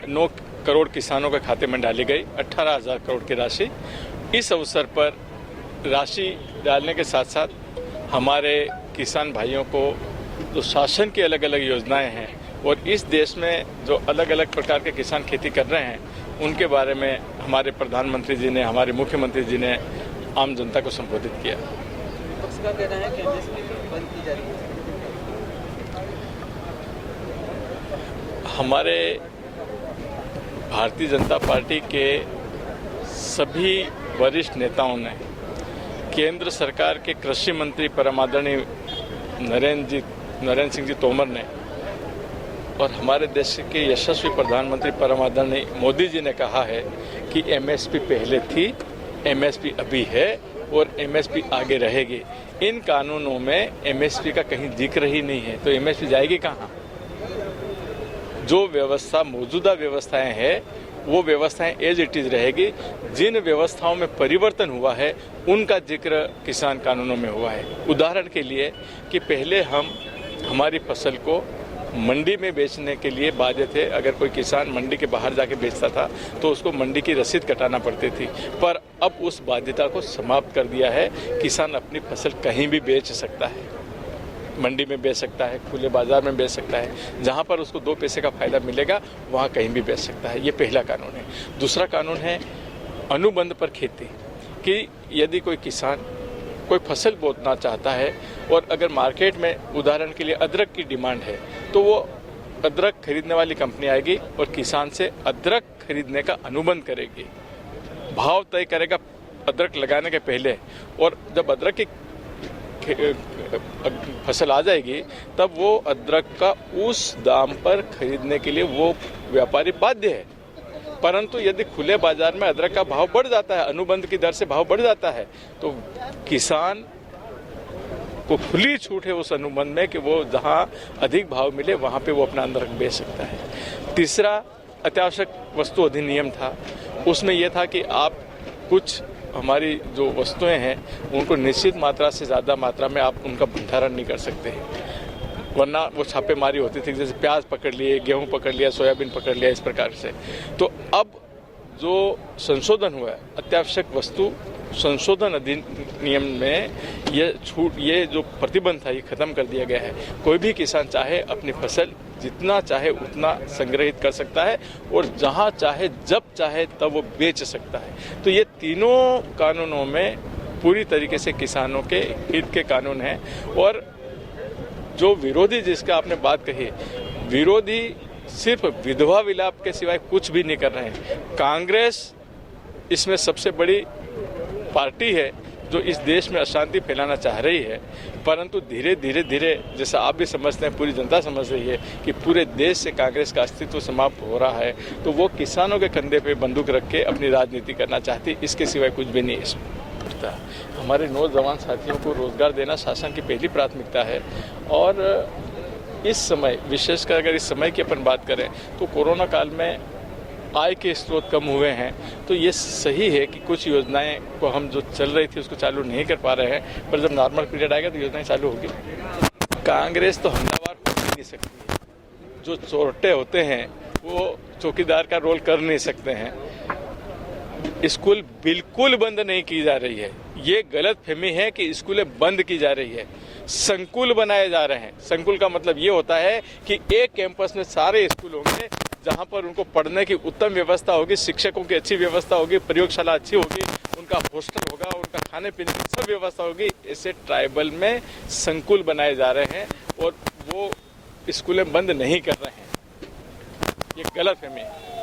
9 करोड़ किसानों के खाते में डाली गई 18,000 करोड़ की राशि। इस अवसर पर राशि डालने के साथ साथ हमारे किसान भाइयों को जो शासन की अलग अलग योजनाएं हैं और इस देश में जो अलग अलग प्रकार के किसान खेती कर रहे हैं उनके बारे में हमारे प्रधानमंत्री जी ने, हमारे मुख्यमंत्री जी ने आम जनता को संबोधित किया। विपक्ष का कहना है कि एमएसपी बंद की जा रही है। हमारे भारतीय जनता पार्टी के सभी वरिष्ठ नेताओं ने केंद्र सरकार के कृषि मंत्री परम आदरणीय नरेंद्र सिंह जी तोमर ने और हमारे देश के यशस्वी प्रधानमंत्री परम आदरणीय मोदी जी ने कहा है कि एमएसपी पहले थी, एमएसपी अभी है और एमएसपी आगे रहेगी। इन कानूनों में एमएसपी का कहीं जिक्र ही नहीं है, तो एमएसपी जाएगी कहाँ? जो व्यवस्था मौजूदा व्यवस्थाएं हैं वो व्यवस्थाएं एज इट इज रहेगी। जिन व्यवस्थाओं में परिवर्तन हुआ है उनका जिक्र किसान कानूनों में हुआ है। उदाहरण के लिए कि पहले हम हमारी फसल को मंडी में बेचने के लिए बाध्य थे। अगर कोई किसान मंडी के बाहर जाके बेचता था तो उसको मंडी की रसीद कटाना पड़ती थी, पर अब उस बाध्यता को समाप्त कर दिया है। किसान अपनी फसल कहीं भी बेच सकता है, मंडी में बेच सकता है, खुले बाजार में बेच सकता है, जहां पर उसको 2 पैसे का फायदा मिलेगा वहां कहीं भी बेच सकता है। ये पहला कानून है। दूसरा कानून है अनुबंध पर खेती, कि यदि कोई किसान कोई फसल बोना चाहता है और अगर मार्केट में उदाहरण के लिए अदरक की डिमांड है तो वो अदरक खरीदने वाली कंपनी आएगी और किसान से अदरक खरीदने का अनुबंध करेगी, भाव तय करेगा अदरक लगाने के पहले, और जब अदरक की फसल आ जाएगी तब वो अदरक का उस दाम पर खरीदने के लिए वो व्यापारी बाध्य है। परंतु यदि खुले बाजार में अदरक का भाव बढ़ जाता है, अनुबंध की दर से भाव बढ़ जाता है, तो किसान को खुली छूट है उस अनुबंध में कि वो जहां अधिक भाव मिले वहां पे वो अपना अदरक बेच सकता है। तीसरा अत्यावश्यक वस्तु अधिनियम था, उसमें यह था कि आप कुछ हमारी जो वस्तुएं हैं उनको निश्चित मात्रा से ज़्यादा मात्रा में आप उनका भंडारण नहीं कर सकते हैं, वरना वो छापेमारी होती थी। जैसे प्याज पकड़ लिए, गेहूं पकड़ लिया, सोयाबीन पकड़ लिया, इस प्रकार से। तो अब जो संशोधन हुआ है अत्यावश्यक वस्तु संशोधन अधिनियम में ये जो प्रतिबंध था ये खत्म कर दिया गया है। कोई भी किसान चाहे अपनी फसल जितना चाहे उतना संग्रहित कर सकता है और जहां चाहे जब चाहे तब वो बेच सकता है। तो ये तीनों कानूनों में पूरी तरीके से किसानों के हित के कानून हैं। और जो विरोधी जिसका आपने बात कही, विरोधी सिर्फ विधवा विलाप के सिवाय कुछ भी नहीं कर रहे हैं। कांग्रेस इसमें सबसे बड़ी पार्टी है जो इस देश में अशांति फैलाना चाह रही है, परंतु धीरे धीरे जैसा आप भी समझते हैं, पूरी जनता समझ रही है कि पूरे देश से कांग्रेस का अस्तित्व समाप्त हो रहा है, तो वो किसानों के कंधे पे बंदूक रख के अपनी राजनीति करना चाहती, इसके सिवाय कुछ भी नहीं है इसमें। हमारे नौजवान साथियों को रोजगार देना शासन की पहली प्राथमिकता है। और इस समय विशेषकर अगर इस समय की अपन बात करें तो कोरोना काल में आय के स्रोत कम हुए हैं, तो ये सही है कि कुछ योजनाएं को हम जो चल रही थी उसको चालू नहीं कर पा रहे हैं, पर जब नॉर्मल पीरियड आएगा तो योजनाएं चालू होगी। कांग्रेस तो हमलावर हो नहीं सकती है। जो चोरटे होते हैं वो चौकीदार का रोल कर नहीं सकते हैं। स्कूल बिल्कुल बंद नहीं की जा रही है, ये गलत फहमी है कि स्कूलें बंद की जा रही है। संकुल बनाए जा रहे हैं। संकुल का मतलब ये होता है कि एक कैंपस में सारे स्कूल होंगे जहां पर उनको पढ़ने की उत्तम व्यवस्था होगी, शिक्षकों की अच्छी व्यवस्था होगी, प्रयोगशाला अच्छी होगी, उनका हॉस्टल होगा, उनका खाने पीने की सब व्यवस्था होगी। ऐसे ट्राइबल में संकुल बनाए जा रहे हैं और वो स्कूलें बंद नहीं कर रहे हैं। ये गलत फहमी है।